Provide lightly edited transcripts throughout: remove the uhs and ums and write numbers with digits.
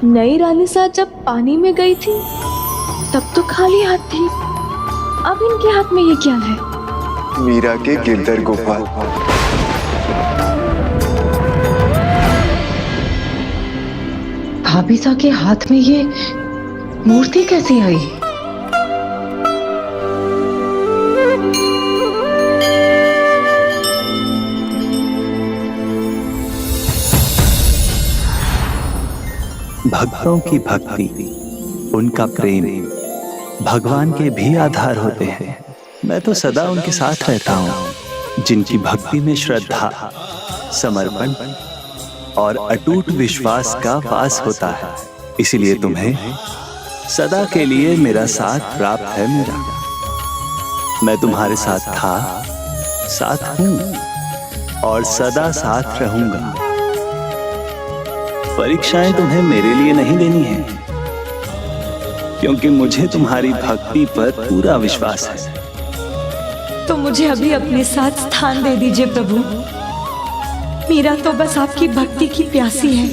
नई रानी सा जब पानी में गई थी तब तो खाली हाथ थी, अब इनके हाथ में ये क्या है? मीरा के गिरधर गोपाल। भाभी सा के हाथ में ये मूर्ति कैसे आई? भक्तों की भक्ति, उनका प्रेम भगवान के भी आधार होते हैं। मैं तो सदा उनके साथ रहता हूँ जिनकी भक्ति में श्रद्धा, समर्पण और अटूट विश्वास का वास होता है। इसलिए तुम्हें सदा के लिए मेरा साथ प्राप्त है। मेरा मैं तुम्हारे साथ था, साथ हूँ और सदा साथ रहूंगा। परीक्षाएं तुम्हें मेरे लिए नहीं देनी है, क्योंकि मुझे तुम्हारी भक्ति पर पूरा विश्वास है। तो मुझे अभी अपने साथ स्थान दे दीजिए प्रभु। मीरा तो बस आपकी भक्ति की प्यासी है।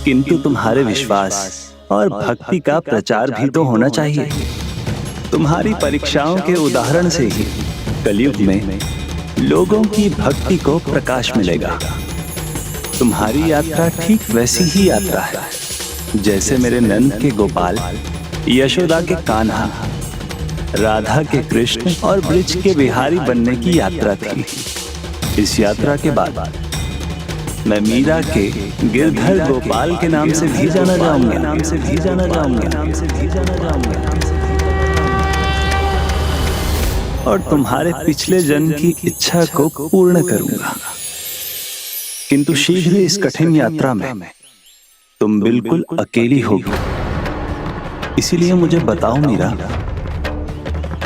किंतु तुम्हारे विश्वास और भक्ति का प्रचार भी तो होना चाहिए। तुम्हारी परीक्षाओं के उदाहरण से ही कलयुग में लोगों की भक्ति को प्रकाश मिलेगा। तुम्हारी यात्रा ठीक वैसी ही यात्रा है जैसे मेरे नंद के गोपाल, यशोदा के कान्हा, राधा के कृष्ण और ब्रिज के बिहारी बनने की यात्रा थी। इस यात्रा के बाद मैं मीरा के गिरधर गोपाल के नाम से भी जाना जाऊंगा, नाम से भी जाना जाऊंगा, नाम से भी जाना जाऊंगा। और तुम्हारे पिछले जन्म की इच्छा को पूर्ण करूंगा। किंतु शीघ्र इस कठिन यात्रा में तुम बिल्कुल अकेली होगी। इसीलिए मुझे बताओ मीरा,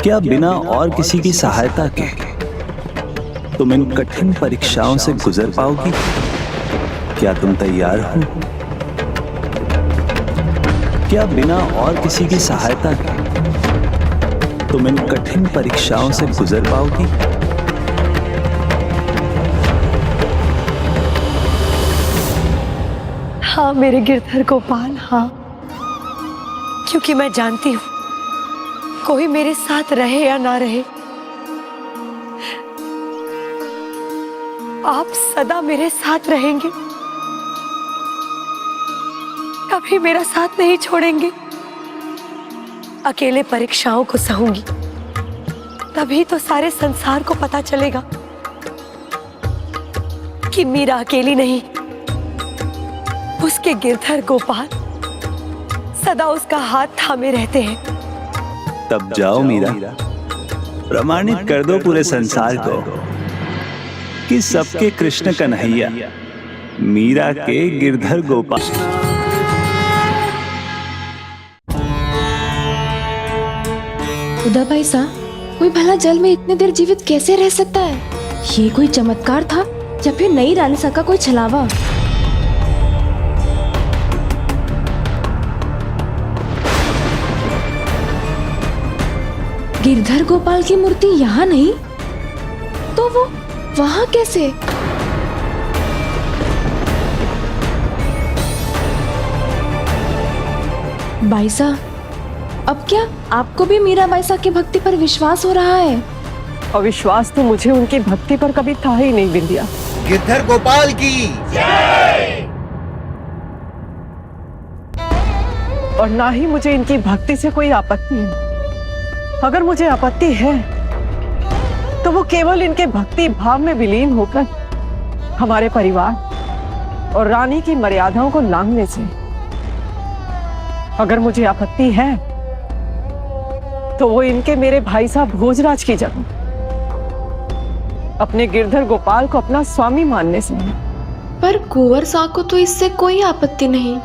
क्या बिना और किसी की सहायता के तुम इन कठिन परीक्षाओं से गुजर पाओगी? क्या तुम तैयार हो? क्या बिना और किसी की सहायता के तुम इन कठिन परीक्षाओं से गुजर पाओगी? हाँ मेरे गिरधर गोपाल, हाँ, क्योंकि मैं जानती हूं कोई मेरे साथ रहे या ना रहे, आप सदा मेरे साथ रहेंगे, कभी मेरा साथ नहीं छोड़ेंगे। अकेले परीक्षाओं को सहूंगी, तभी तो सारे संसार को पता चलेगा कि मीरा अकेली नहीं, उसके गिरधर गोपाल सदा उसका हाथ थामे रहते हैं। तब जाओ मीरा, प्रमाणित कर दो पूरे संसार को कि सबके कृष्ण कन्हैया मीरा के गिरधर गोपाल। खुदा भाई साहब, कोई भला जल में इतने देर जीवित कैसे रह सकता है? ये कोई चमत्कार था या फिर नई रानी सा का कोई छलावा? गिरधर गोपाल की मूर्ति यहाँ नहीं, तो वो वहाँ कैसे? बाईसा, अब क्या आपको भी मीरा बाईसा की भक्ति पर विश्वास हो रहा है? और विश्वास तो मुझे उनकी भक्ति पर कभी था ही नहीं बिंदिया। गिरधर गोपाल की जय। और ना ही मुझे इनकी भक्ति से कोई आपत्ति है। अगर मुझे आपत्ति है तो वो केवल इनके भक्ति भाव में विलीन होकर हमारे परिवार और रानी की मर्यादाओं को लांघने से। अगर मुझे आपत्ति है तो वो इनके मेरे भाई साहब भोजराज की जगह अपने गिरधर गोपाल को अपना स्वामी मानने से। पर कुंवर सा को तो इससे कोई आपत्ति नहीं।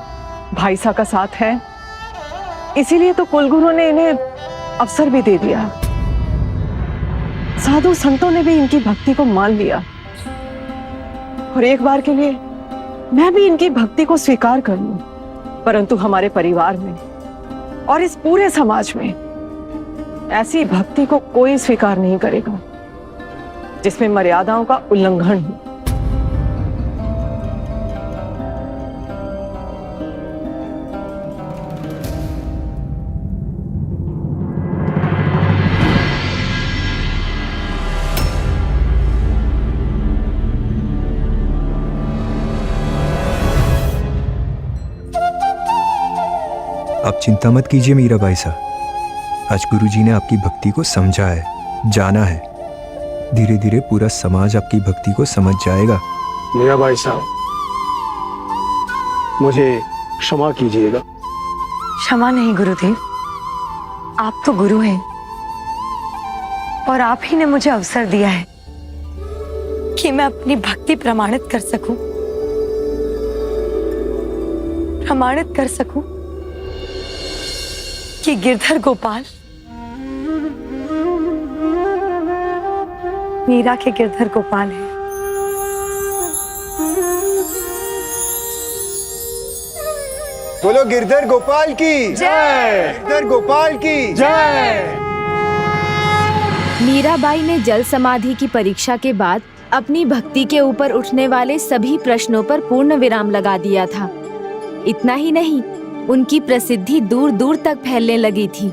भाई साहब का साथ है, इसीलिए तो कुलगुरु ने इन्हें अवसर भी दे दिया। साधु संतों ने भी इनकी भक्ति को मान लिया और एक बार के लिए मैं भी इनकी भक्ति को स्वीकार कर लूं। परंतु हमारे परिवार में और इस पूरे समाज में ऐसी भक्ति को कोई स्वीकार नहीं करेगा जिसमें मर्यादाओं का उल्लंघन हो। आप चिंता मत कीजिए मीराबाई साहब। आज गुरुजी ने आपकी भक्ति को समझा है, जाना है। धीरे धीरे पूरा समाज आपकी भक्ति को समझ जाएगा। मीराबाई साहब, मुझे क्षमा कीजिएगा। क्षमा नहीं गुरुदेव, आप तो गुरु हैं और आप ही ने मुझे अवसर दिया है कि मैं अपनी भक्ति प्रमाणित कर सकूं, कि गिरधर गोपाल मीरा के गिरधर गोपाल है। बोलो गिरधर गोपाल की जय। गिरधर गोपाल की जय। मीराबाई ने जल समाधि की परीक्षा के बाद अपनी भक्ति के ऊपर उठने वाले सभी प्रश्नों पर पूर्ण विराम लगा दिया था। इतना ही नहीं, उनकी प्रसिद्धि दूर दूर तक फैलने लगी थी।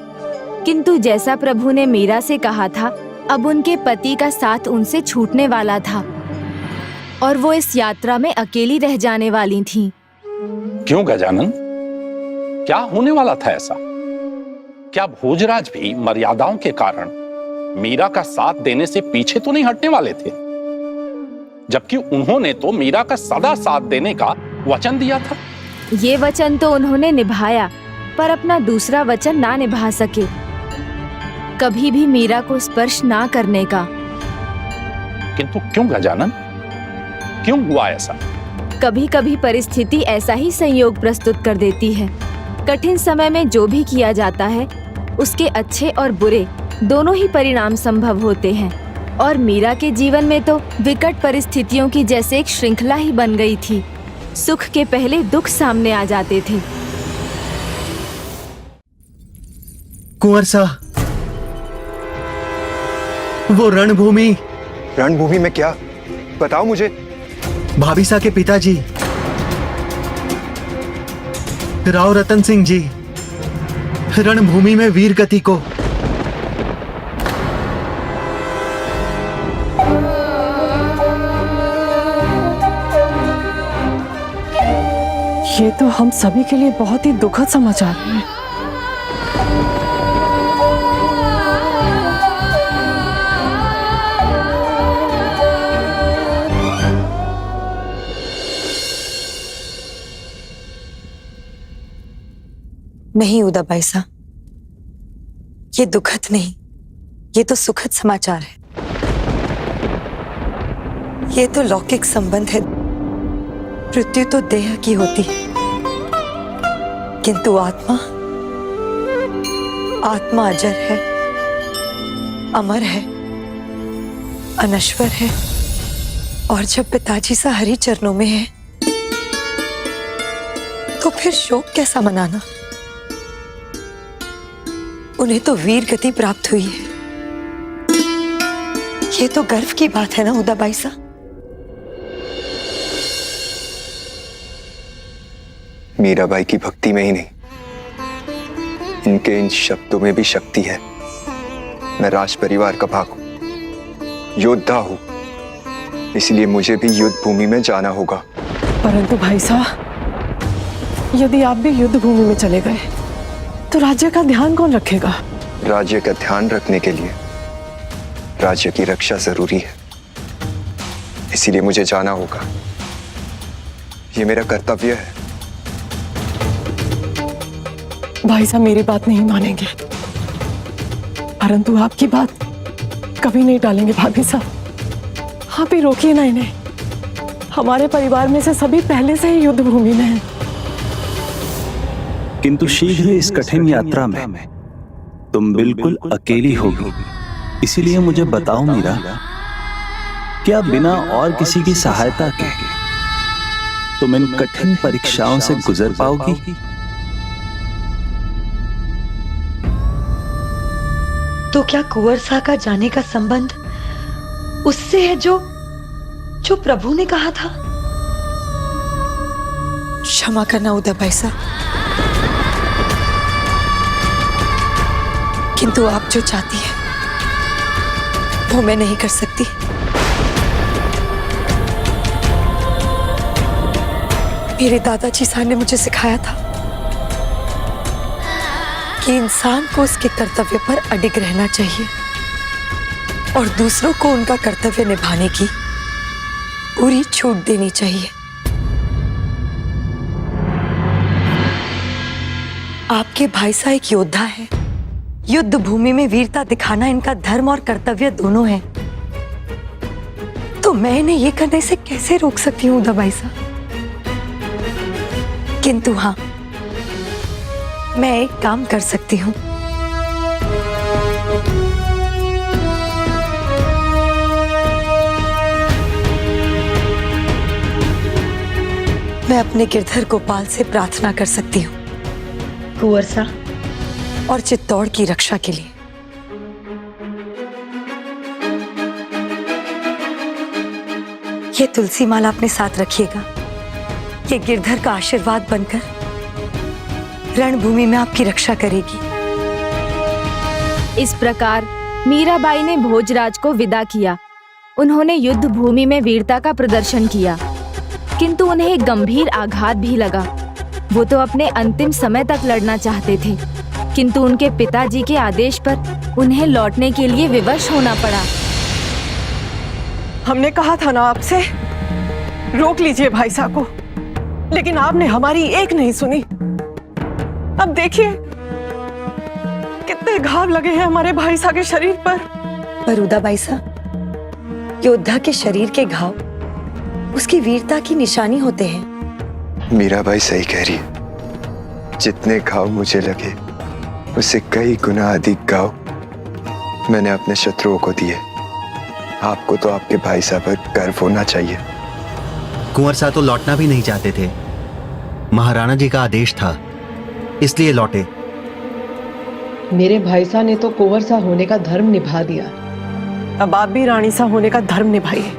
किंतु जैसा प्रभु ने मीरा से कहा था, अब उनके पति का साथ उनसे छूटने वाला था और वो इस यात्रा में अकेली रह जाने वाली थीं। क्यों गजानन, क्या होने वाला था ऐसा? क्या भोजराज भी मर्यादाओं के कारण मीरा का साथ देने से पीछे तो नहीं हटने वाले थे? जबकि उन्होंने तो मीरा का सदा साथ देने का वचन दिया था। ये वचन तो उन्होंने निभाया, पर अपना दूसरा वचन ना निभा सके, कभी भी मीरा को स्पर्श ना करने का। किंतु क्यों गजानन, क्यों हुआ ऐसा? कभी कभी परिस्थिति ऐसा ही संयोग प्रस्तुत कर देती है। कठिन समय में जो भी किया जाता है, उसके अच्छे और बुरे दोनों ही परिणाम संभव होते हैं। और मीरा के जीवन में तो विकट परिस्थितियों की जैसे एक श्रृंखला ही बन गई थी। सुख के पहले दुख सामने आ जाते थे। कुंवर सा, वो रणभूमि। रणभूमि में क्या? बताओ मुझे। भाभी सा के पिताजी राव रतन सिंह जी रणभूमि में वीर गति को। ये तो हम सभी के लिए बहुत ही दुखद समाचार है। नहीं उदाबाई साहब, ये दुखद नहीं, ये तो सुखद समाचार है। ये तो लौकिक संबंध है। मृत्यु तो देह की होती है, किंतु आत्मा अजर है, अमर है, अनश्वर है। और जब पिताजी सा हरि चरणों में है, तो फिर शोक कैसा मनाना? उन्हें तो वीर गति प्राप्त हुई है। ये तो गर्व की बात है ना उदाबाई सा? मीराबाई की भक्ति में ही नहीं, इनके इन शब्दों में भी शक्ति है। मैं राज परिवार का भाग हूं, योद्धा हूं, इसलिए मुझे भी युद्ध भूमि में जाना होगा। परंतु भाई साहब, यदि आप भी युद्ध भूमि में चले गए तो राज्य का ध्यान कौन रखेगा? राज्य का ध्यान रखने के लिए राज्य की रक्षा जरूरी है, इसीलिए मुझे जाना होगा। ये मेरा कर्तव्य है। भाई साहब मेरी बात नहीं मानेंगे, परंतु आपकी बात कभी नहीं टालेंगे भाभी साहब। आप ही रोकिए ना इन्हें। हमारे परिवार में से सभी पहले से ही युद्ध भूमि में हैं। किंतु शीघ्र इस कठिन यात्रा में तुम बिल्कुल अकेली होगी। इसीलिए मुझे बताओ मीरा, क्या बिना और किसी की सहायता के तुम इन कठिन परीक्षाओं से गुजर पाओगी? तो क्या कुंवर सा का जाने का संबंध उससे है जो प्रभु ने कहा था? क्षमा करना उदाबाई सा, किंतु आप जो चाहती हैं वो मैं नहीं कर सकती। मेरे दादाजी साहब ने मुझे सिखाया था कि इंसान को उसके कर्तव्य पर अडिग रहना चाहिए और दूसरों को उनका कर्तव्य निभाने की पूरी छूट देनी चाहिए। आपके भाई साहब एक योद्धा है। युद्ध भूमि में वीरता दिखाना इनका धर्म और कर्तव्य दोनों है। तो मैं इन्हें ये करने से कैसे रोक सकती हूँ उदा भाई साहब? किंतु हाँ, मैं एक काम कर सकती हूँ। मैं अपने गिरधर गोपाल से प्रार्थना कर सकती हूँ कुंवर सा और चित्तौड़ की रक्षा के लिए। ये तुलसी माला अपने साथ रखिएगा। ये गिरधर का आशीर्वाद बनकर रणभूमि में आपकी रक्षा करेगी। इस प्रकार मीराबाई ने भोजराज को विदा किया। उन्होंने युद्ध भूमि में वीरता का प्रदर्शन किया, किंतु उन्हें एक गंभीर आघात भी लगा। वो तो अपने अंतिम समय तक लड़ना चाहते थे, किंतु उनके पिताजी के आदेश पर उन्हें लौटने के लिए विवश होना पड़ा। हमने कहा था ना आपसे, रोक लीजिए भाई साहब को, लेकिन आपने हमारी एक नहीं सुनी। अब देखिए कितने घाव लगे हैं हमारे भाई साहब के शरीर पर। उदा भाई साहब, योद्धा के शरीर के घाव उसकी वीरता की निशानी होते हैं। मीराबाई सही कह रही है। जितने घाव मुझे लगे उससे कई गुना अधिक घाव मैंने अपने शत्रुओं को दिए। आपको तो आपके भाई साहब पर गर्व होना चाहिए। कुंवर साहब तो लौटना भी नहीं चाहते थे। महाराणा जी का आदेश था, इसलिए लौटे। मेरे भाई साहब ने तो कुंवर सा होने का धर्म निभा दिया। अब आप भी रानी सा होने का धर्म निभाइए।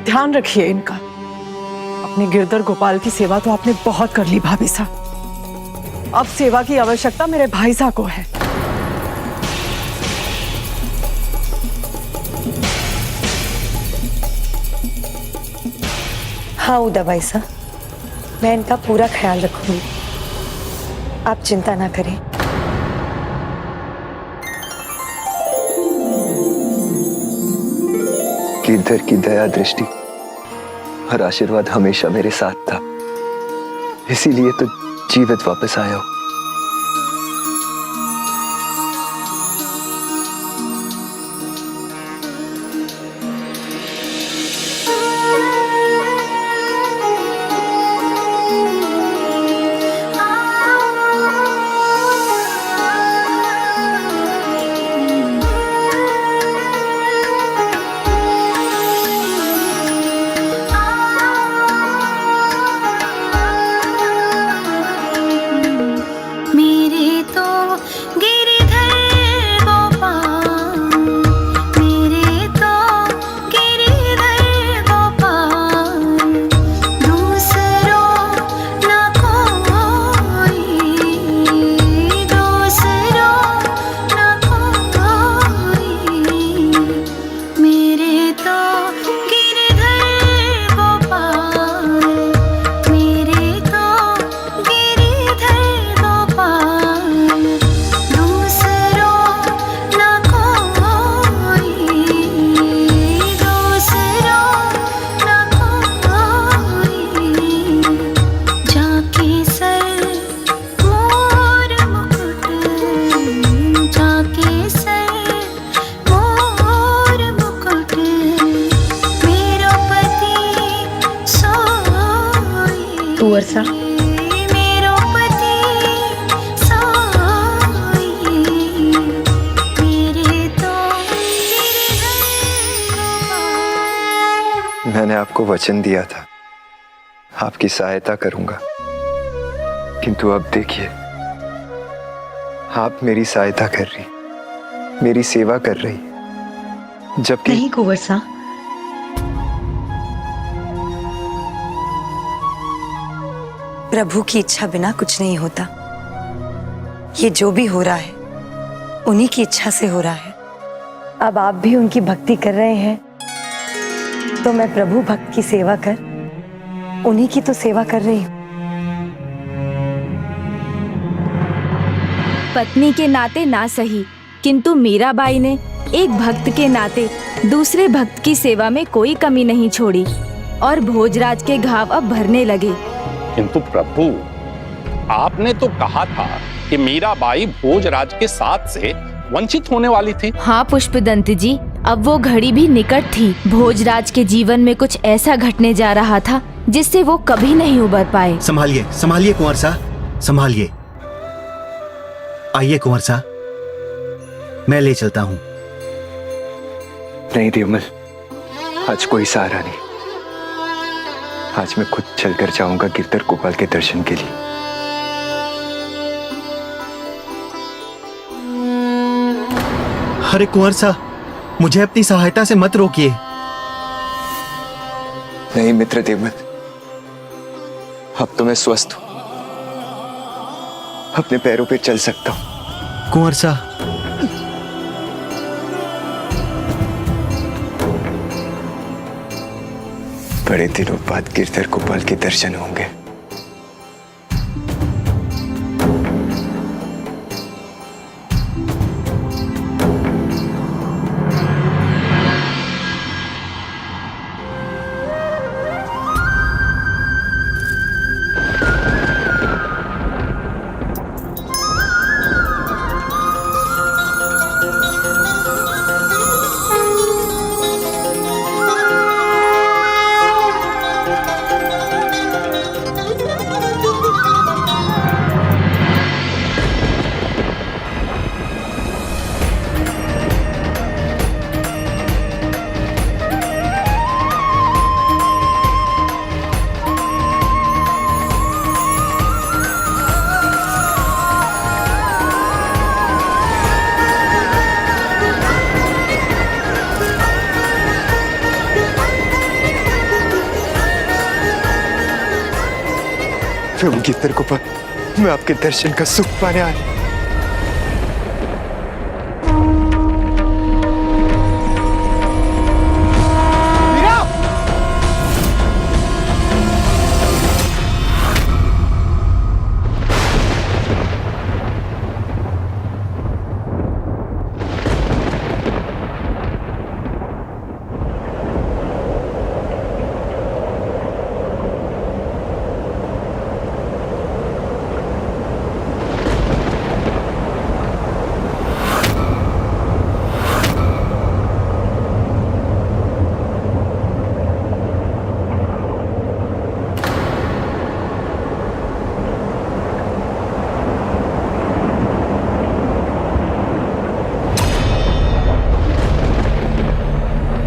ध्यान रखिए इनका। अपने गिरधर गोपाल की सेवा तो आपने बहुत कर ली भाभी साहब। अब सेवा की आवश्यकता मेरे भाई साहब को है। हाँ उदा भाई साहब, मैं इनका पूरा ख्याल रखूंगी। आप चिंता ना करें। गिरधर की दया दृष्टि और आशीर्वाद हमेशा मेरे साथ था, इसीलिए तो जीवित वापस आया हूं। कुंवर सा, मैंने आपको वचन दिया था आपकी सहायता करूंगा, किंतु अब देखिए आप मेरी सहायता कर रही, मेरी सेवा कर रही, जबकि नहीं कुंवर सा, प्रभु की इच्छा बिना कुछ नहीं होता। ये जो भी हो रहा है उन्हीं की इच्छा से हो रहा है। अब आप भी उनकी भक्ति कर रहे हैं तो मैं प्रभु भक्त की सेवा कर उन्हीं की तो सेवा कर रही हूं। पत्नी के नाते ना सही, किंतु मीराबाई ने एक भक्त के नाते दूसरे भक्त की सेवा में कोई कमी नहीं छोड़ी और भोजराज के घाव अब भरने लगे। किंतु प्रभु, आपने तो कहा था कि मीराबाई भोजराज के साथ से वंचित होने वाली थी। हाँ पुष्पदंत जी, अब वो घड़ी भी निकट थी। भोजराज के जीवन में कुछ ऐसा घटने जा रहा था जिससे वो कभी नहीं उबर पाए। संभालिए संभालिए कुंवर साहब, संभालिए। आइए कुंवर साहब, मैं ले चलता हूँ। नहीं देवमल, आज कोई सहारा नहीं। आज मैं खुद चलकर जाऊंगा गिरधर गोपाल के दर्शन के लिए। अरे कुंवर साहब, मुझे अपनी सहायता से मत रोकिए। नहीं मित्र देवमल, अब तो मैं स्वस्थ हूं, अपने पैरों पे चल सकता हूं। कुंवर साहब, बड़े दिनों बाद गिरधर गोपाल के दर्शन होंगे। प्रभु गिरधर गोपाल, मैं आपके दर्शन का सुख पाने आया।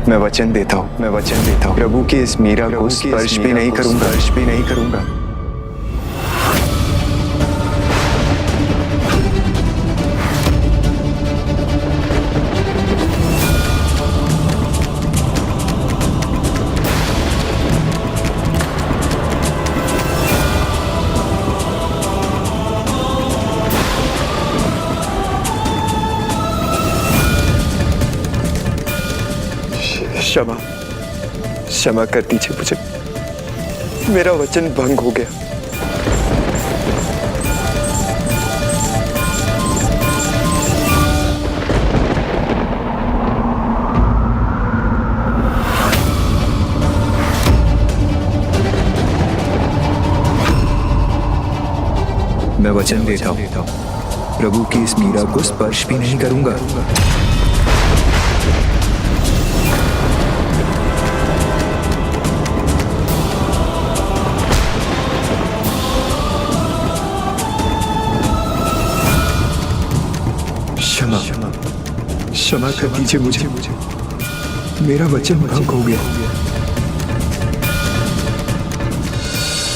मैं वचन देता हूँ प्रभु की इस मीरा को स्पर्श भी नहीं करूंगा। क्षमा कर दीजिए मुझे, मेरा वचन भंग हो गया। मैं वचन देता हूँ प्रभु की इस मीरा को स्पर्श भी नहीं करूंगा। क्षमा कर दीजिए मुझे, मेरा वचन भंग हो गया।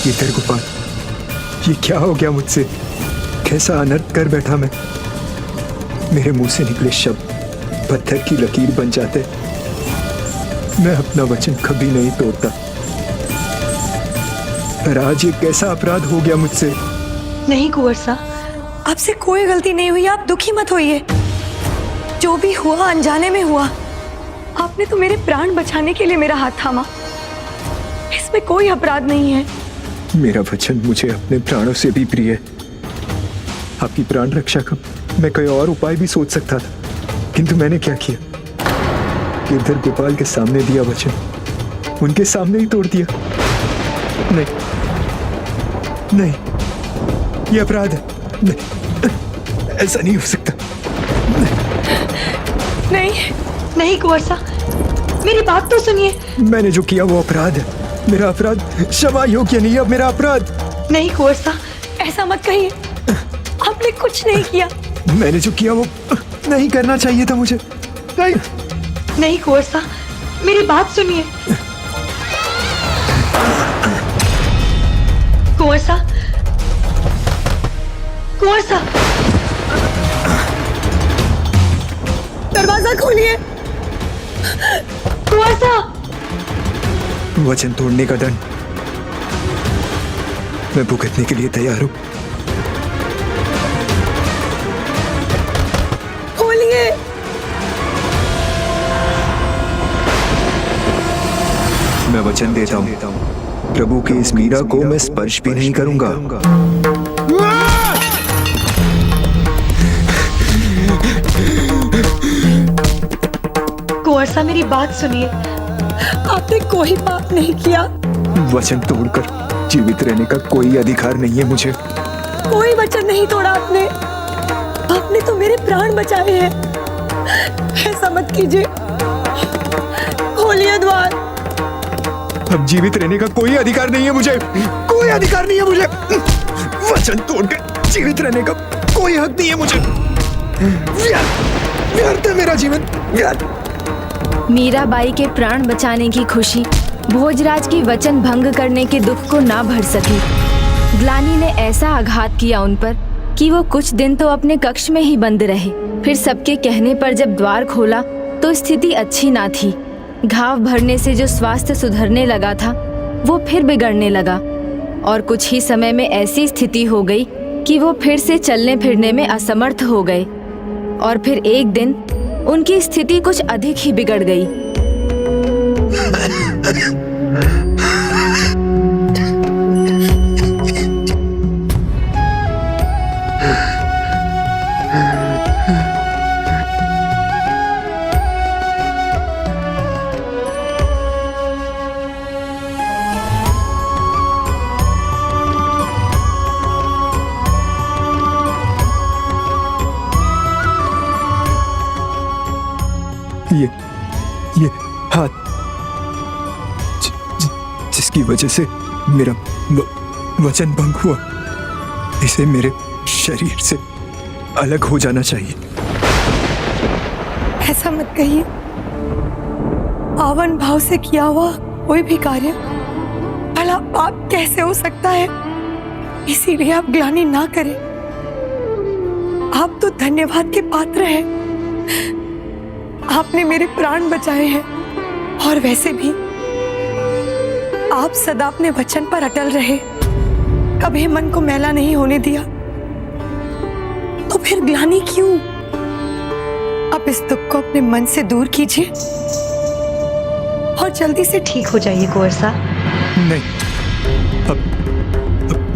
गिरधर गोपाल, ये क्या हो गया मुझसे? कैसा अनर्थ कर बैठा मैं। मेरे मुंह से निकले शब्द पत्थर की लकीर बन जाते। मैं अपना वचन कभी नहीं तोड़ता, पर आज ये कैसा अपराध हो गया मुझसे। नहीं कुंवर साहब, आपसे कोई गलती नहीं हुई, आप दुखी मत होइए। जो भी हुआ अनजाने में हुआ। आपने तो मेरे प्राण बचाने के लिए मेरा हाथ थामा, इसमें कोई अपराध नहीं है। मेरा वचन मुझे अपने प्राणों से भी प्रिय है। आपकी प्राण रक्षा का मैं कोई और उपाय भी सोच सकता था, किंतु मैंने क्या किया? गिरधर गोपाल के सामने दिया वचन उनके सामने ही तोड़ दिया। नहीं नहीं, ये अपराध है। नहीं, ऐसा नहीं हो सकता। नहीं नहीं कुंवर साहब, मेरी बात तो सुनिए। मैंने जो किया वो अपराध है, मेरा अपराध क्षमा योग्य नहीं है। अब मेरा अपराध। नहीं कुंवर साहब, ऐसा मत कहिए, आपने कुछ नहीं किया। मैंने जो किया वो नहीं करना चाहिए था मुझे। नहीं नहीं कुंवर साहब, मेरी बात सुनिए। कुंवर साहब, कुंवर साहब, दरवाजा खोलिए। कुंवर साहब, वचन तोड़ने का दंड मैं भुगतने के लिए तैयार हूं। खोलिए। मैं वचन देता हूं, प्रभु की इस मीरा को मैं स्पर्श भी नहीं करूंगा। कुंवर साहब, मेरी बात सुनिए, आपने कोई पाप नहीं किया। वचन तोड़कर जीवित रहने का कोई अधिकार नहीं है मुझे। कोई वचन नहीं तोड़ा आपने। आपने तो मेरे प्राण बचाए हैं। ऐसा मत कीजिए, खोलिए द्वार। अब जीवित रहने का कोई अधिकार नहीं है मुझे, कोई अधिकार नहीं है मुझे। वचन तोड़कर जीवित रहने का कोई हक नहीं है मुझे। व्यर्थ है मेरा जीवन, व्यर्थ। मीराबाई के प्राण बचाने की खुशी भोजराज की वचन भंग करने के दुख को ना भर सकी। ग्लानि ने ऐसा आघात किया उन पर कि वो कुछ दिन तो अपने कक्ष में ही बंद रहे। फिर सबके कहने पर जब द्वार खोला तो स्थिति अच्छी ना थी। घाव भरने से जो स्वास्थ्य सुधरने लगा था वो फिर बिगड़ने लगा और कुछ ही समय में ऐसी स्थिति हो गई कि वो फिर से चलने फिरने में असमर्थ हो गए। और फिर एक दिन उनकी स्थिति कुछ अधिक ही बिगड़ गई। ये हाथ जिसकी वजह से मेरा वचन भंग हुआ, इसे मेरे शरीर से अलग हो जाना चाहिए। ऐसा मत कहिए। पावन भाव से किया हुआ कोई भी कार्य भला पाप कैसे हो सकता है? इसीलिए आप ग्लानि ना करें। आप तो धन्यवाद के पात्र हैं। आपने मेरे प्राण बचाए हैं और वैसे भी आप सदा अपने वचन पर अटल रहे, कभी मन को मैला नहीं होने दिया। तो फिर ग्लानि क्यों? अब इस दुख को अपने मन से दूर कीजिए और जल्दी से ठीक हो जाइए कुंवर साहब। नहीं, अब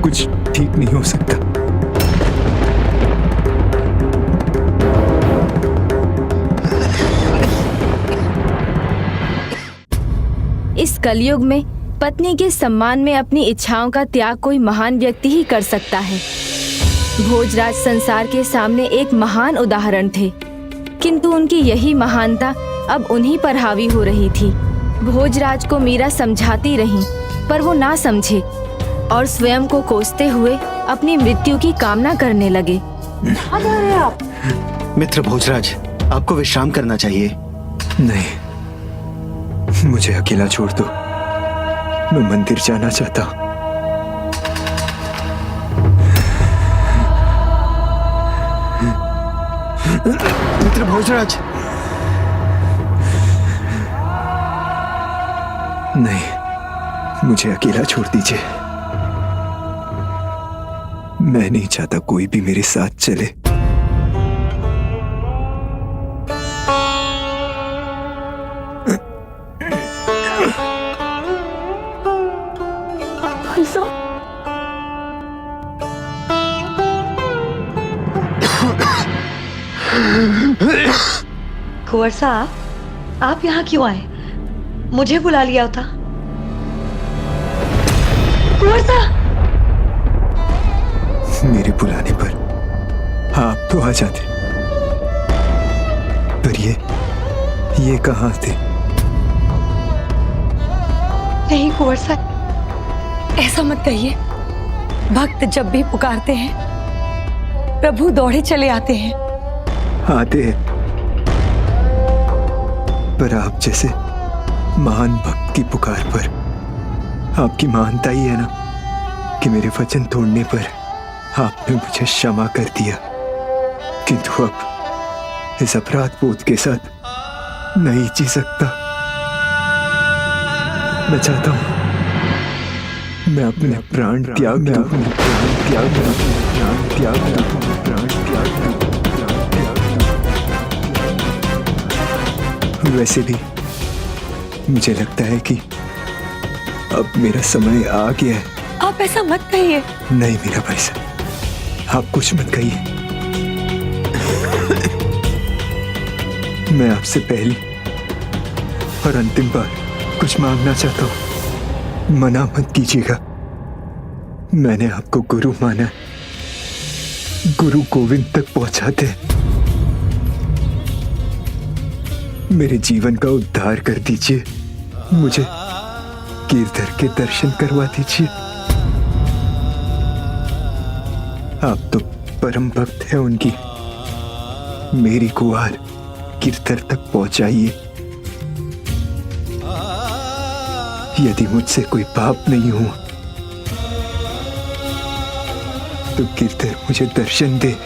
कुछ ठीक नहीं हो सकता। इस कलयुग में पत्नी के सम्मान में अपनी इच्छाओं का त्याग कोई महान व्यक्ति ही कर सकता है। भोजराज संसार के सामने एक महान उदाहरण थे, किंतु उनकी यही महानता अब उन्हीं पर हावी हो रही थी। भोजराज को मीरा समझाती रही, पर वो ना समझे और स्वयं को कोसते हुए अपनी मृत्यु की कामना करने लगे। मित्र भोजराज, आपको विश्राम करना चाहिए। नहीं, मुझे अकेला छोड़ दो, मैं मंदिर जाना चाहता हूं। मित्र भोजराज, नहीं, मुझे अकेला छोड़ दीजिए। मैं नहीं चाहता कोई भी मेरे साथ चले। कुंवर साहब, आप यहाँ क्यों आए? मुझे बुला लिया होता। कुंवर साहब, मेरे बुलाने पर आप तो आ जाते, पर ये कहाँ थे? नहीं कुंवर साहब, ऐसा मत कहिए। भक्त जब भी पुकारते हैं प्रभु दौड़े चले आते हैं। आते हैं, पर आप जैसे महान भक्त की पुकार पर आपकी महानता ही है ना कि मेरे वचन तोड़ने पर आपने मुझे क्षमा कर दिया, किंतु अब इस अपराध बोध के साथ नहीं जी सकता। मैं चाहता हूं मैं अपने प्राण त्याग दूं, अपने प्राण त्याग दूं, अपने प्राण त्याग दूं, अपने प्राण त्याग दूं। वैसे भी मुझे लगता है कि अब मेरा समय आ गया है। आप ऐसा मत कहिए। नहीं मेरा भाई साहब, आप कुछ मत कहिए। मैं आपसे पहली और अंतिम बार कुछ मांगना चाहता हूं, मना मत कीजिएगा। मैंने आपको गुरु माना, गुरु गोविंद तक पहुंचाते मेरे जीवन का उद्धार कर दीजिए, मुझे गिरधर के दर्शन करवा दीजिए। आप तो परम भक्त है उनकी, मेरी गुहार गिरधर तक पहुंचाइए। यदि मुझसे कोई पाप नहीं हुआ तो गिरधर मुझे दर्शन दे,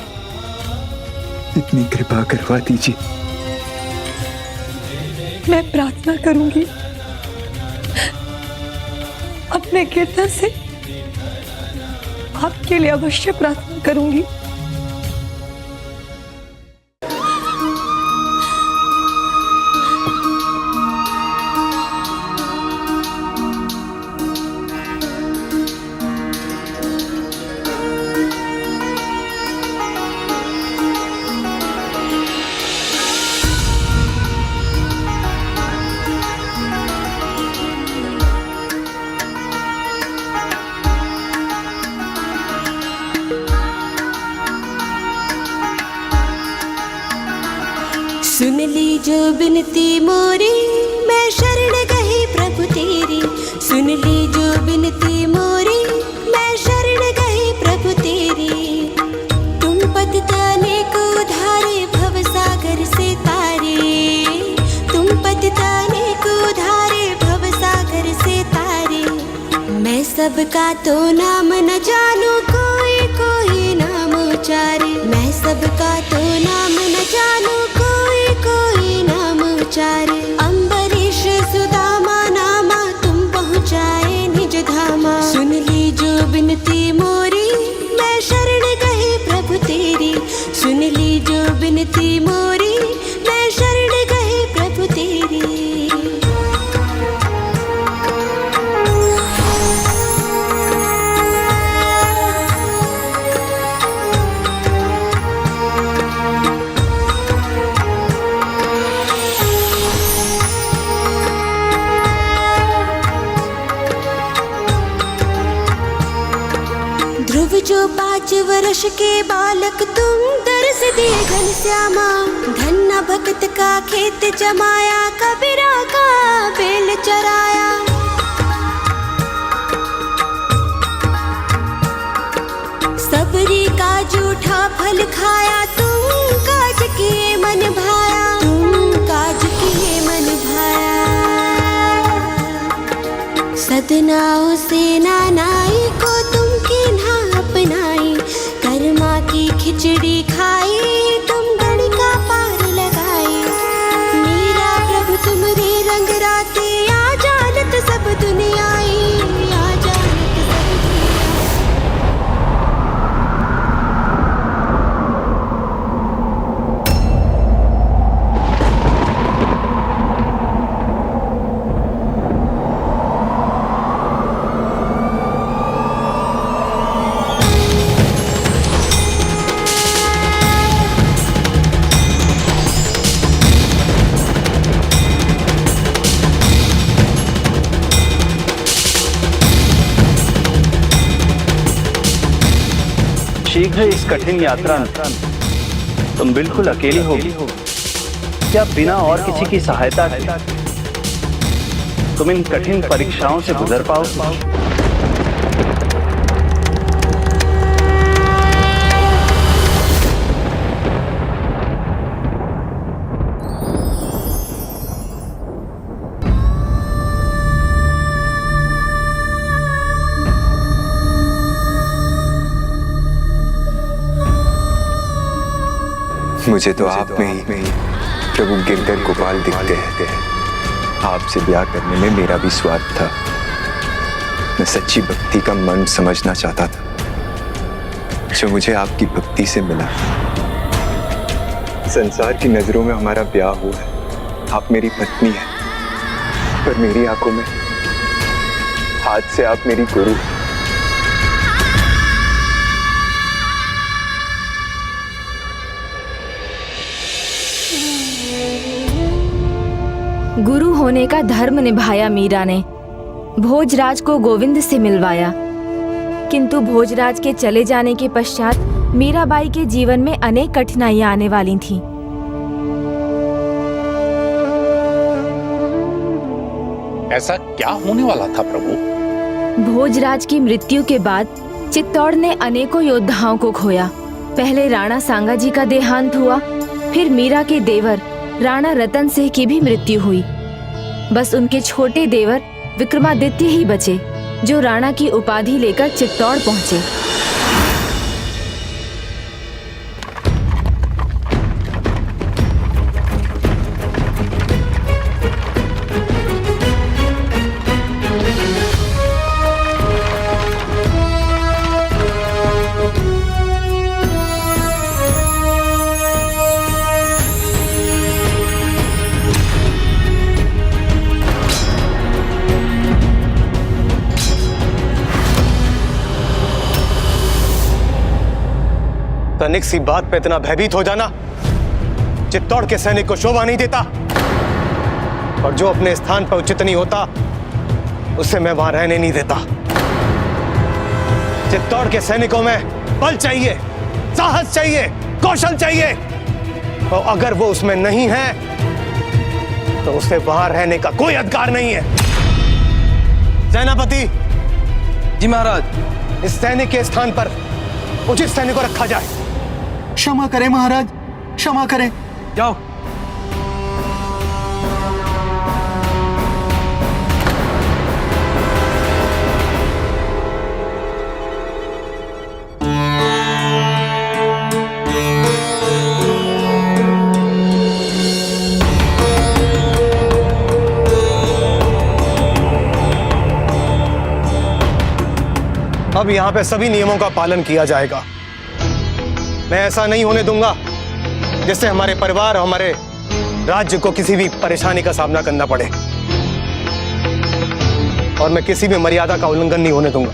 इतनी कृपा करवा दीजिए। मैं प्रार्थना करूंगी अपने गिरधर से, आपके लिए अवश्य प्रार्थना करूंगी। सुन ली जो बिनती मोरी, मैं शरण गई प्रभु तेरी। सुन ली जो बिनती मोरी, मैं शरण गई प्रभु तेरी। तुम पतिताने को उधारे भव सागर से तारे, तुम पतिताने को उधारे भव सागर से तारे। मैं सबका तो नाम न जानू, कोई कोई नाम उचारे। मैं सबका तो नाम न जानू, कोई नाम उचारे। अम्बरीश सुदामा नामा, तुम पहुँचाए निज धामा। सुन ली जो बिनती मोरी, मैं शरण गई प्रभु तेरी। सुन ली जो बिनती मोरी, मैं शरण गई प्रभु तेरी। ध्रुव जो 5 वर्ष के बालक, तुम दर्श दे घनश्यामा। धन्ना भक्त का खेत जमाया, कबीरा का बेल चराया। सबरी का जूठा फल खाया, तुम काज किए मन भाया। तुम काज किए मन भाया। सदनाओं से नानाई को तुम किन्हा अपनाई। कर्मा की खिचड़ी खाई, तुम गणिका पार लगाई। मेरा प्रभु तुमरे रंग राते, आ जानत सब दुनियाई। आ जानत सब दुनियाई। शीघ्र इस कठिन यात्रा में तुम बिल्कुल अकेली होगी। क्या बिना और किसी की सहायता के तुम इन कठिन परीक्षाओं से गुजर पाओगे? मुझे तो आप में ही प्रभु गिरधर गोपाल दिखते हैं। आपसे ब्याह करने में मेरा भी स्वार्थ था। मैं सच्ची भक्ति का मन समझना चाहता था जो मुझे आपकी भक्ति से मिला। संसार की नजरों में हमारा ब्याह हुआ है, आप मेरी पत्नी हैं, पर मेरी आंखों में आज से आप मेरी गुरु। गुरु होने का धर्म निभाया मीरा ने। भोजराज को गोविंद से मिलवाया, किंतु भोजराज के चले जाने के पश्चात मीराबाई के जीवन में अनेक कठिनाइयां आने वाली थीं। ऐसा क्या होने वाला था प्रभु? भोजराज की मृत्यु के बाद चित्तौड़ ने अनेकों योद्धाओं को खोया। पहले राणा सांगाजी का देहांत हुआ, फिर मीरा के देवर राणा रतन सिंह की भी मृत्यु हुई। बस उनके छोटे देवर विक्रमादित्य ही बचे, जो राणा की उपाधि लेकर चित्तौड़ पहुंचे। तनिक सी बात पे इतना भयभीत हो जाना चित्तौड़ के सैनिक को शोभा नहीं देता, और जो अपने स्थान पर उचित नहीं होता उससे मैं वहां रहने नहीं देता। चित्तौड़ के सैनिकों में बल चाहिए, साहस चाहिए, कौशल चाहिए, और अगर वो उसमें नहीं है तो उसे वहां रहने का कोई अधिकार नहीं है। सेनापति जी महाराज। इस सैनिक के स्थान पर उचित सैनिक को रखा जाए। क्षमा करें महाराज, क्षमा करें। जाओ। अब यहां पे सभी नियमों का पालन किया जाएगा। मैं ऐसा नहीं होने दूंगा जिससे हमारे परिवार और हमारे राज्य को किसी भी परेशानी का सामना करना पड़े, और मैं किसी भी मर्यादा का उल्लंघन नहीं होने दूंगा।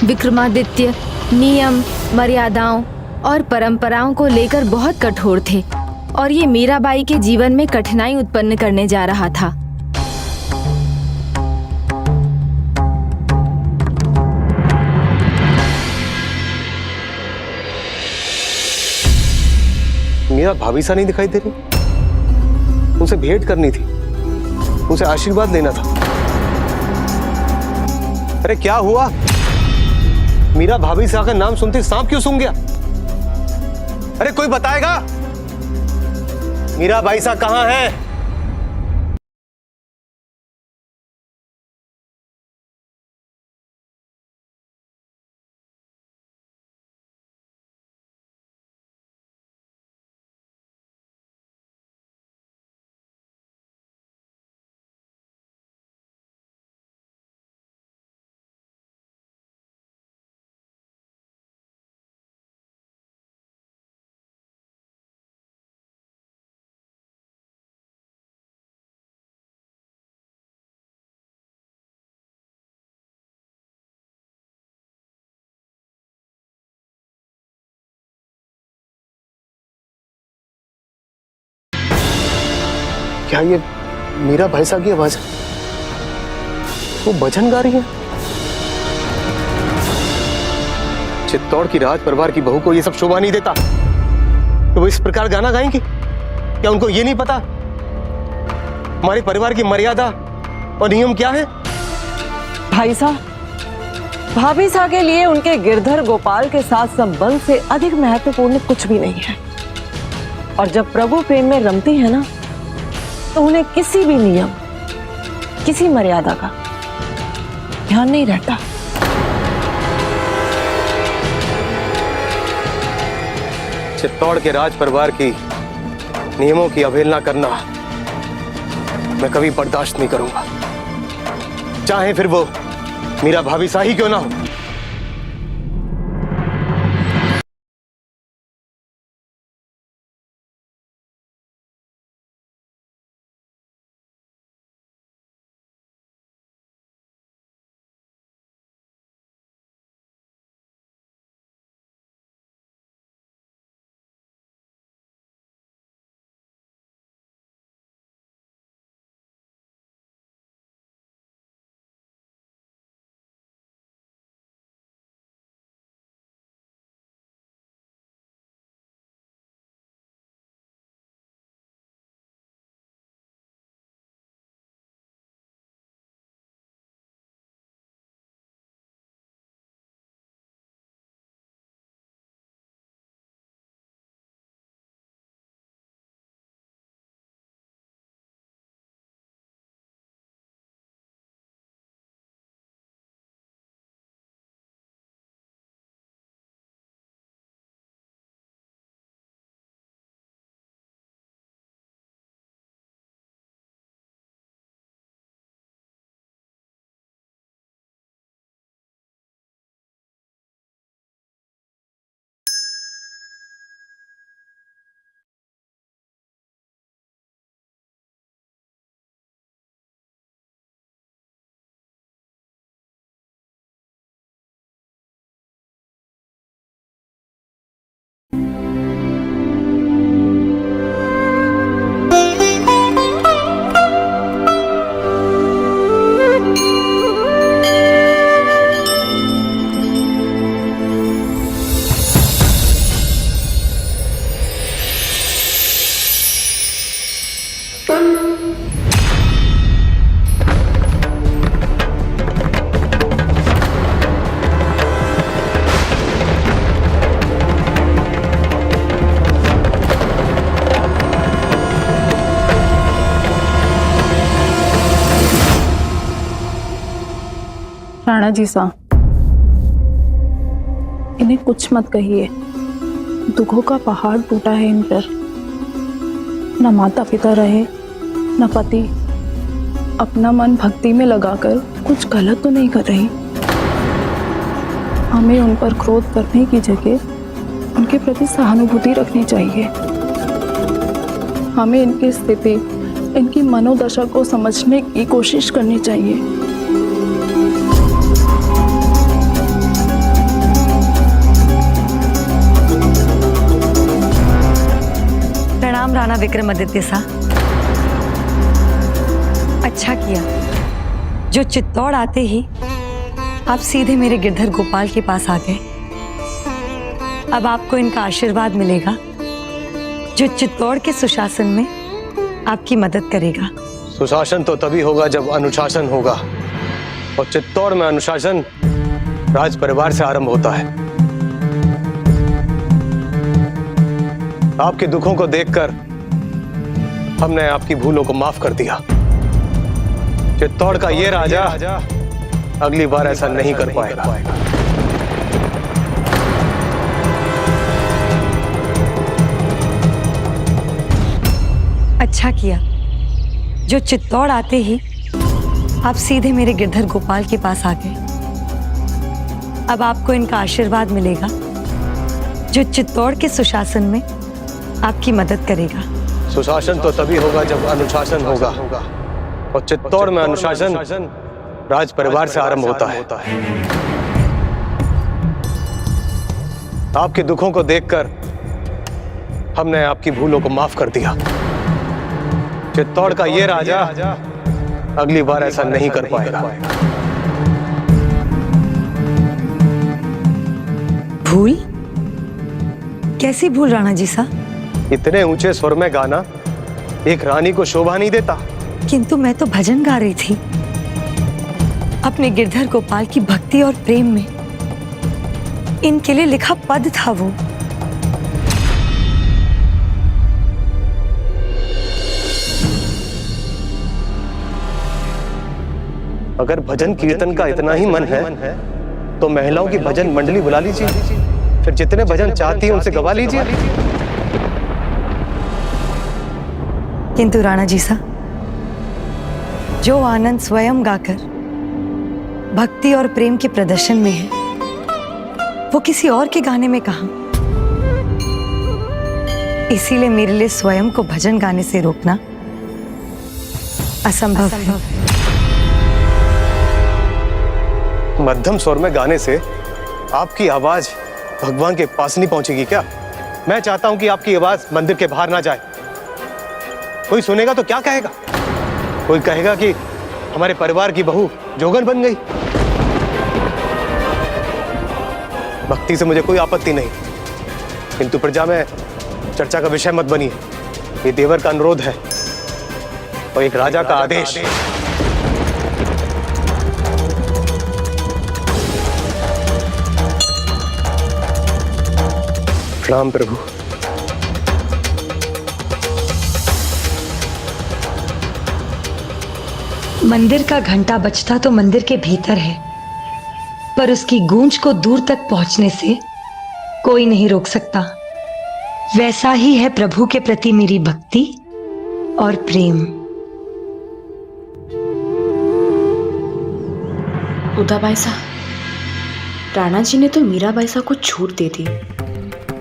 विक्रमादित्य नियम, मर्यादाओं और परंपराओं को लेकर बहुत कठोर थे, और ये मीराबाई के जीवन में कठिनाई उत्पन्न करने जा रहा था। मीरा भाभी सा नहीं दिखाई दे रही। उनसे भेंट करनी थी, उनसे आशीर्वाद लेना था। अरे क्या हुआ? मीरा भाभी सा का नाम सुनते सांप क्यों सूंघ गया? अरे कोई बताएगा मीरा बाई सा कहां है? क्या ये मीरा भाई साहब की आवाज है? वो भजन गा रही है। चित्तौड़ की राज परिवार की बहू को ये सब शोभा नहीं देता तो वो इस प्रकार गाना गाएंगी? क्या उनको ये नहीं पता हमारे परिवार की मर्यादा और नियम क्या है? भाई साहब, भाभी साहब के लिए उनके गिरधर गोपाल के साथ संबंध से अधिक महत्वपूर्ण कुछ भी नहीं है। और जब प्रभु प्रेम में रमती है ना, तो उन्हें किसी भी नियम, किसी मर्यादा का ध्यान नहीं रहता। चित्तौड़ के राज परिवार की नियमों की अवहेलना करना मैं कभी बर्दाश्त नहीं करूंगा, चाहे फिर वो मीरा भाभी सा ही क्यों ना हो। राणा जी साहब, इन्हें कुछ मत कहिए। दुखों का पहाड़ टूटा है इन पर। न माता पिता रहे, न पति। अपना मन भक्ति में लगाकर कुछ गलत तो नहीं कर रही। हमें उन पर क्रोध करने की जगह उनके प्रति सहानुभूति रखनी चाहिए। हमें इनकी स्थिति, इनकी मनोदशा को समझने की कोशिश करनी चाहिए। प्रणाम राणा विक्रमादित्य साहब। अच्छा किया जो चित्तौड़ आते ही आप सीधे मेरे गिरधर गोपाल के पास आ गए। अब आपको इनका आशीर्वाद मिलेगा जो चित्तौड़ के सुशासन में आपकी मदद करेगा। सुशासन तो तभी होगा जब अनुशासन होगा, और चित्तौड़ में अनुशासन राज परिवार से आरंभ होता है। आपके दुखों को देखकर हमने आपकी भूलों को माफ कर दिया। चित्तौड़ का ये राजा अगली बार ऐसा नहीं कर पाएगा। अच्छा किया जो चित्तौड़ आते ही आप सीधे मेरे गिरधर गोपाल के पास आ गए। अब आपको इनका आशीर्वाद मिलेगा जो चित्तौड़ के सुशासन में आपकी मदद करेगा। सुशासन तो तभी होगा जब अनुशासन होगा, और चित्तौड़ में अनुशासन राज परिवार से आरंभ होता है। आपके दुखों को देखकर हमने आपकी भूलों को माफ कर दिया। चित्तौड़ का ये राजा अगली बार ऐसा नहीं कर पाएगा। भूल? कैसी भूल राणा जी सा? इतने ऊंचे स्वर में गाना एक रानी को शोभा नहीं देता। किंतु मैं तो भजन गा रही थी, अपने गिरधर गोपाल की भक्ति और प्रेम में इनके लिए लिखा पद था वो। अगर भजन कीर्तन का इतना ही मन है तो महिलाओं की भजन मंडली बुला लीजिए, फिर जितने भजन चाहती है उनसे गवा लीजिए। किंतु राणा जी सा, जो आनंद स्वयं गाकर भक्ति और प्रेम के प्रदर्शन में है, वो किसी और के गाने में कहां? इसीलिए मेरे लिए स्वयं को भजन गाने से रोकना असंभव है। मध्यम स्वर में गाने से आपकी आवाज भगवान के पास नहीं पहुंचेगी क्या? मैं चाहता हूं कि आपकी आवाज मंदिर के बाहर ना जाए। कोई सुनेगा तो क्या कहेगा? कोई कहेगा कि हमारे परिवार की बहू जोगन बन गई। भक्ति से मुझे कोई आपत्ति नहीं, किंतु प्रजा में चर्चा का विषय मत बनिए। ये देवर का अनुरोध है और एक राजा का आदेश। प्रणाम प्रभु। मंदिर का घंटा बजता तो मंदिर के भीतर है, पर उसकी गूंज को दूर तक पहुंचने से कोई नहीं रोक सकता। वैसा ही है प्रभु के प्रति मेरी भक्ति और प्रेम। उदाबाई सा, राणा जी ने तो मीराबाई सा को छूट दे दी।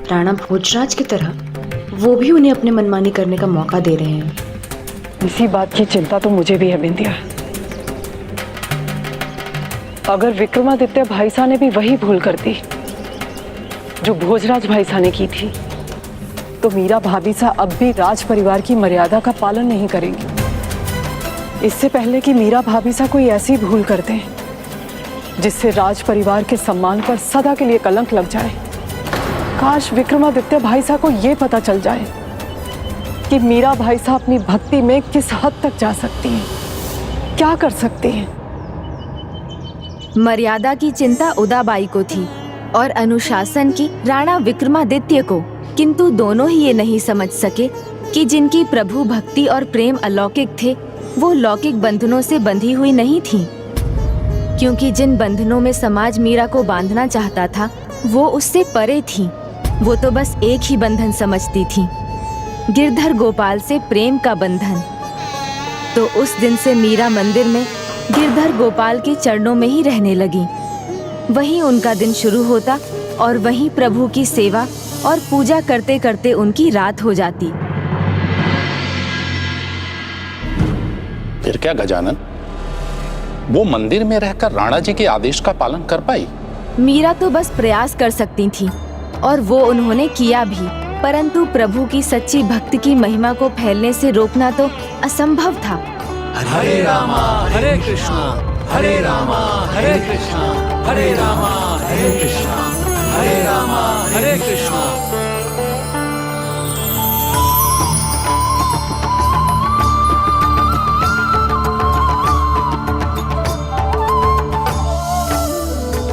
राणा भोजराज की तरह वो भी उन्हें अपने मनमानी करने का मौका दे रहे हैं। इसी बात की चिंता तो मुझे भी है बिंदिया। अगर विक्रमादित्य भाईसा ने भी वही भूल कर दी जो भोजराज भाईसा ने की थी, तो मीरा भाभी सा अब भी राज परिवार की मर्यादा का पालन नहीं करेंगी। इससे पहले कि मीरा भाभी सा कोई ऐसी भूल कर दे जिससे राज परिवार के सम्मान पर सदा के लिए कलंक लग जाए, काश विक्रमादित्य भाईसा को यह पता चल जाए कि मीरा भाईसा अपनी भक्ति में किस हद तक जा सकती हैं, क्या कर सकती हैं। मर्यादा की चिंता उदाबाई को थी और अनुशासन की राणा विक्रमादित्य को, किंतु दोनों ही ये नहीं समझ सके कि जिनकी प्रभु भक्ति और प्रेम अलौकिक थे, वो लौकिक बंधनों से बंधी हुई नहीं थी, क्योंकि जिन बंधनों में समाज मीरा को बांधना चाहता था वो उससे परे थी। वो तो बस एक ही बंधन समझती थी, गिरधर गोपाल से प्रेम का बंधन। तो उस दिन से मीरा मंदिर में गिरधर गोपाल के चरणों में ही रहने लगी। वहीं उनका दिन शुरू होता और वहीं प्रभु की सेवा और पूजा करते करते उनकी रात हो जाती। फिर क्या गजानन, वो मंदिर में रहकर राणा जी के आदेश का पालन कर पाई? मीरा तो बस प्रयास कर सकती थी और वो उन्होंने किया भी, परंतु प्रभु की सच्ची भक्ति की महिमा को फैलने से रोकना तो असंभव था। हरे रामा हरे कृष्णा, हरे रामा हरे कृष्णा, हरे रामा हरे कृष्णा, हरे रामा हरे कृष्णा।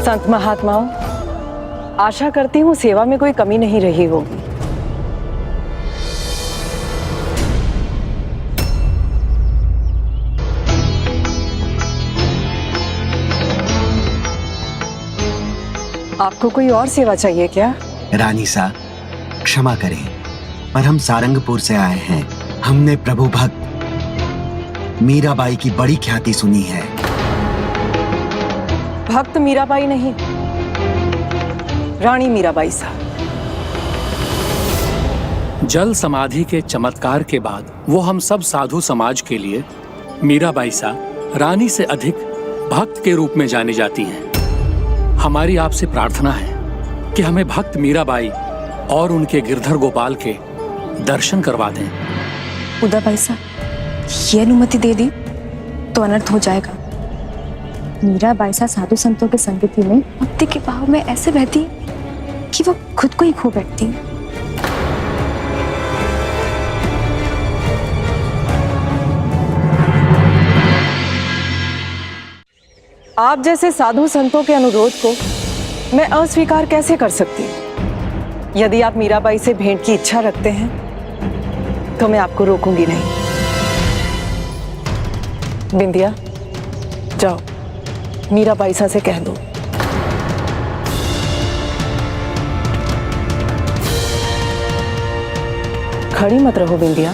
संत महात्माओं, आशा करती हूँ सेवा में कोई कमी नहीं रही होगी। आपको कोई और सेवा चाहिए क्या? रानी सा, क्षमा करें, पर हम सारंगपुर से आए हैं। हमने प्रभु भक्त मीराबाई की बड़ी ख्याति सुनी है। भक्त मीराबाई नहीं, रानी मीराबाई सा। जल समाधि के चमत्कार के बाद वो हम सब साधु समाज के लिए मीराबाई सा रानी से अधिक भक्त के रूप में जानी जाती हैं। हमारी आपसे प्रार्थना है कि हमें भक्त मीराबाई और उनके गिरधर गोपाल के दर्शन करवा दें। उदाबाई सा, ये अनुमति दे दी तो अनर्थ हो जाएगा। मीराबाई सा साधु संतों के संगति में भक्ति के भाव में ऐसे बहती कि वो खुद को ही खो बैठती है। आप जैसे साधु संतों के अनुरोध को मैं अस्वीकार कैसे कर सकती हूँ? यदि आप मीराबाई से भेंट की इच्छा रखते हैं तो मैं आपको रोकूंगी नहीं। बिंदिया, जाओ मीराबाई से कह दो। खड़ी मत रहो बिंदिया,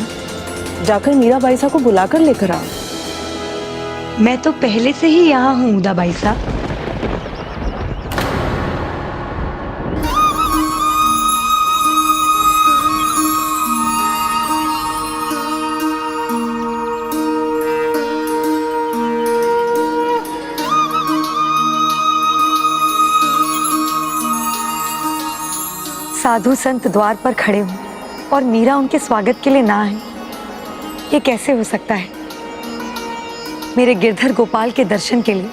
जाकर मीराबाई को बुलाकर लेकर आओ। मैं तो पहले से ही यहाँ हूँ उदाबाई साहब। साधु संत द्वार पर खड़े हों और मीरा उनके स्वागत के लिए ना आए, ये कैसे हो सकता है? मेरे गिरधर गोपाल के दर्शन के लिए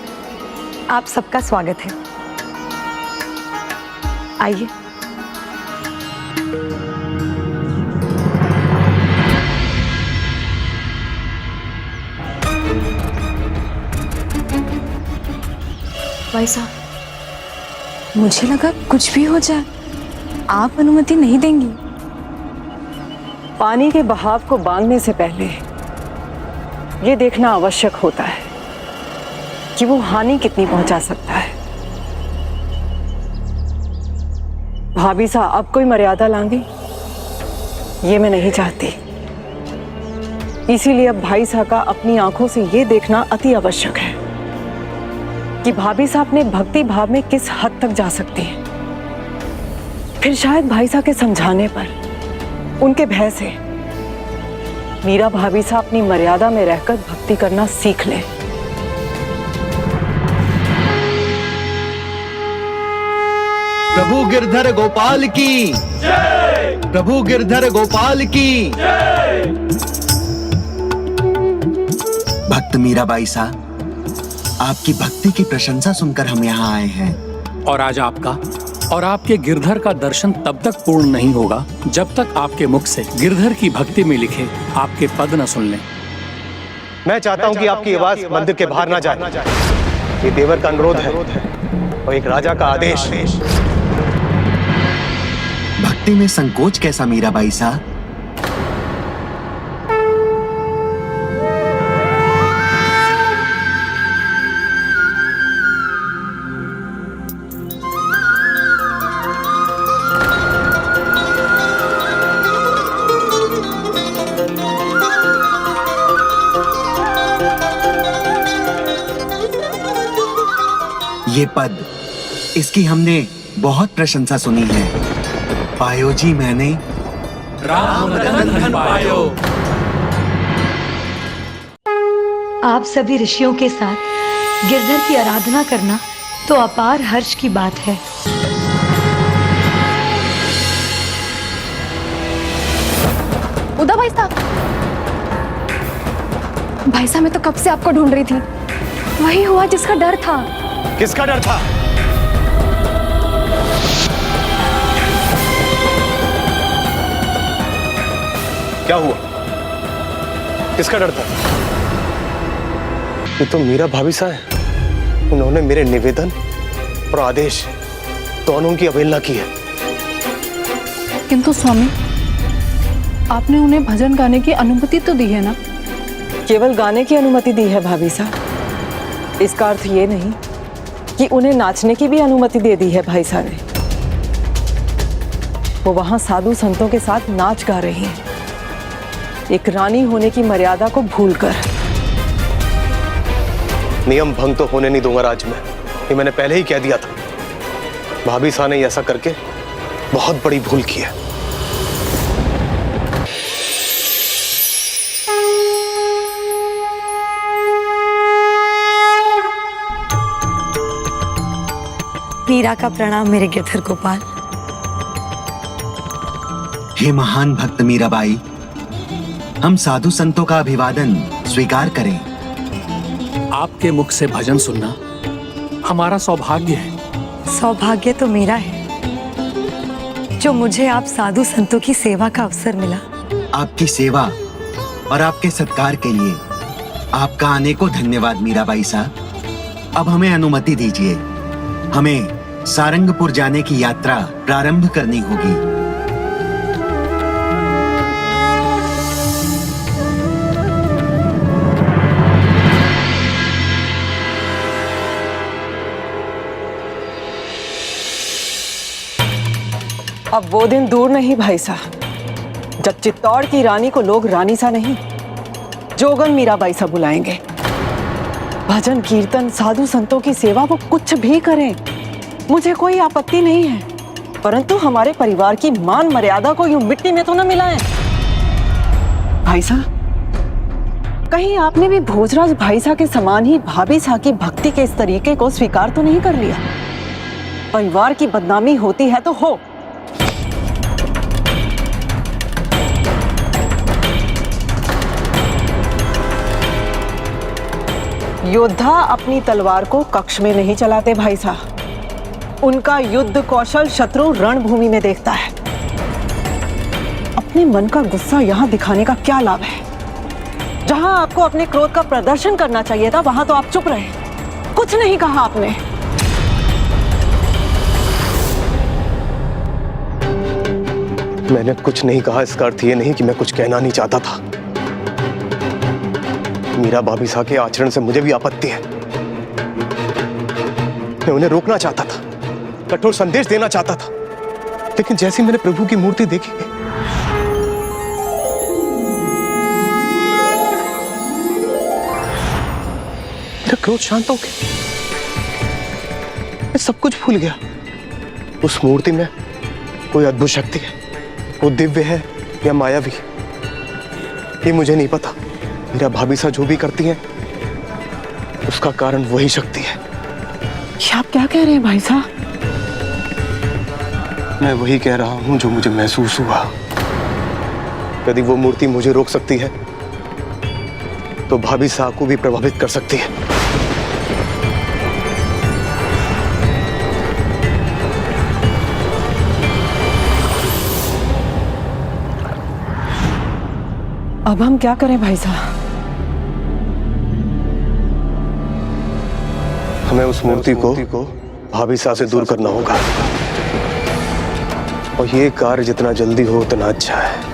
आप सबका स्वागत है। आइए। भाई साहब, मुझे लगा कुछ भी हो जाए आप अनुमति नहीं देंगी। पानी के बहाव को बांधने से पहले ये देखना आवश्यक होता है कि वो हानि कितनी पहुंचा सकता है। भाभी साहब अब कोई मर्यादा लांगी, ये मैं नहीं चाहती। इसीलिए अब भाई साहब का अपनी आंखों से ये देखना अति आवश्यक है कि भाभी साहब अपने भक्ति भाव में किस हद तक जा सकती है। फिर शायद भाई साहब के समझाने पर, उनके भय से मीरा भाभी साहब अपनी मर्यादा में रहकर भक्ति करना सीख ले। प्रभु गिरधर गोपाल की जय! प्रभु गिरधर गोपाल की जय! भक्त मीराबाई साहब, आपकी भक्ति की प्रशंसा सुनकर हम यहाँ आए हैं। और आज आपका और आपके गिरधर का दर्शन तब तक पूर्ण नहीं होगा जब तक आपके मुख से गिरधर की भक्ति में लिखे आपके पद न सुन लें। मैं चाहता हूं कि आपकी आवाज मंदिर के बाहर ना जाए। ये देवर का अनुरोध है और एक राजा का आदेश। भक्ति में संकोच कैसा मीराबाई साहब? ये पद, इसकी हमने बहुत प्रशंसा सुनी है। पायो जी मैंने राम धन पायो। आप सभी ऋषियों के साथ गिरधर की आराधना करना तो अपार हर्ष की बात है। उदा भाई साहब, मैं तो कब से आपको ढूंढ रही थी। वही हुआ जिसका डर था। किसका डर था? क्या हुआ? किसका डर था? ये तो मीरा भाभी साहब है। उन्होंने मेरे निवेदन और आदेश दोनों की अवहेलना की है। किंतु स्वामी, आपने उन्हें भजन गाने की अनुमति तो दी है ना? केवल गाने की अनुमति दी है भाभी साहब। इसका अर्थ ये नहीं कि उन्हें नाचने की भी अनुमति दे दी है भाई साहब ने। वो वहां साधु संतों के साथ नाच गा रही हैं, एक रानी होने की मर्यादा को भूलकर। नियम भंग तो होने नहीं दूंगा राज में, ये मैंने पहले ही कह दिया था। भाभी साहब ने ऐसा करके बहुत बड़ी भूल की है। मीरा का प्रणाम मेरे गिरधर गोपाल। हे महान भक्त मीराबाई, हम साधु संतों का अभिवादन स्वीकार करें। आपके मुख से भजन सुनना हमारा सौभाग्य है। सौभाग्य तो मेरा है, जो मुझे आप साधु संतों की सेवा का अवसर मिला। आपकी सेवा और आपके सत्कार के लिए आपका अनेकों धन्यवाद मीराबाई साहब। अब हमें अनुमति दीजिए, हमें सारंगपुर जाने की यात्रा प्रारंभ करनी होगी। अब वो दिन दूर नहीं भाई साहब, जब चित्तौड़ की रानी को लोग रानी सा नहीं, जोगन मीराबाई सा बुलाएंगे। भजन कीर्तन साधु संतों की सेवा वो कुछ भी करें, मुझे कोई आपत्ति नहीं है, परंतु हमारे परिवार की मान मर्यादा को यूं मिट्टी में तो न मिलाएं। भाई साहब, कहीं आपने भी भोजराज भाई साहब के समान ही भाभी साहब की भक्ति के इस तरीके को स्वीकार तो नहीं कर लिया? परिवार की बदनामी होती है तो हो, योद्धा अपनी तलवार को कक्ष में नहीं चलाते भाई साहब, उनका युद्ध कौशल शत्रु रणभूमि में देखता है। अपने मन का गुस्सा यहां दिखाने का क्या लाभ है? जहां आपको अपने क्रोध का प्रदर्शन करना चाहिए था, वहां तो आप चुप रहे, कुछ नहीं कहा आपने। मैंने कुछ नहीं कहा, इसका अर्थ ये नहीं कि मैं कुछ कहना नहीं चाहता था। मीरा भाभी साहब के आचरण से मुझे भी आपत्ति है। मैं उन्हें रोकना चाहता था, कठोर संदेश देना चाहता था, लेकिन जैसे मैंने प्रभु की मूर्ति देखी, मेरा क्रोध शांत हो गया। मैं सब कुछ भूल गया। उस मूर्ति में कोई अद्भुत शक्ति है, वो दिव्य है या मायावी, ये मुझे नहीं पता। मेरा भाभी साहब जो भी करती हैं, उसका कारण वही शक्ति है। ये आप क्या कह रहे हैं भाई साहब? मैं वही कह रहा हूं जो मुझे महसूस हुआ। यदि वो मूर्ति मुझे रोक सकती है, तो भाभी साहब को भी प्रभावित कर सकती है। अब हम क्या करें भाई साहब? हमें उस मूर्ति को भाभी साहब से दूर करना होगा, और ये कार्य जितना जल्दी हो उतना अच्छा है।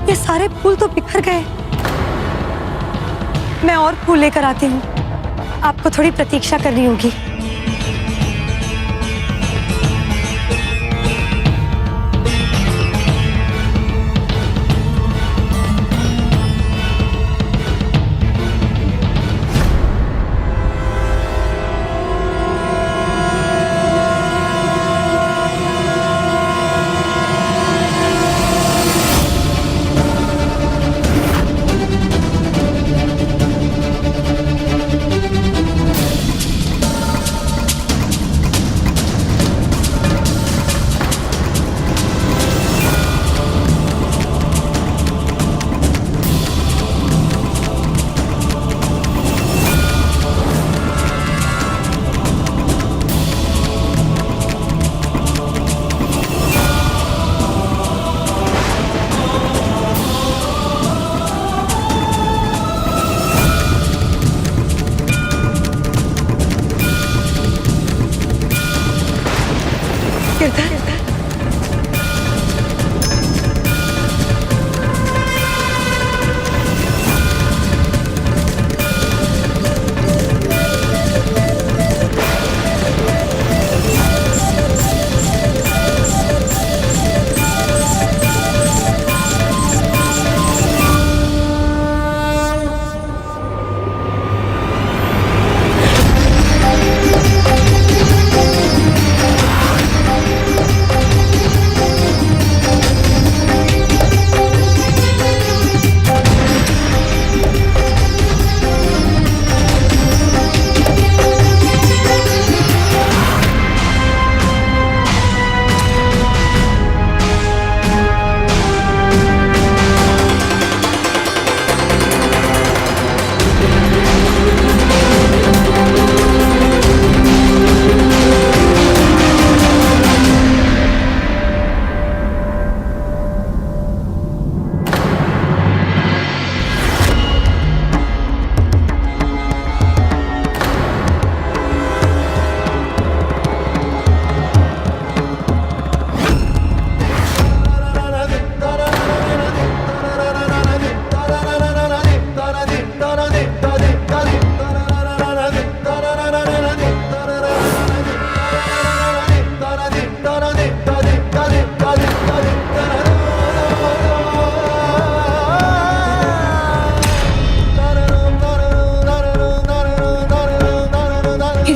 ये सारे फूल तो बिखर गए। मैं और फूल लेकर आती हूँ, आपको थोड़ी प्रतीक्षा करनी होगी।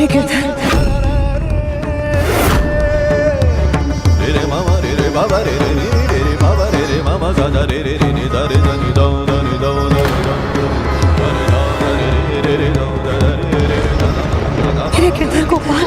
हे गिरधर, हे गिरधर गोपाल,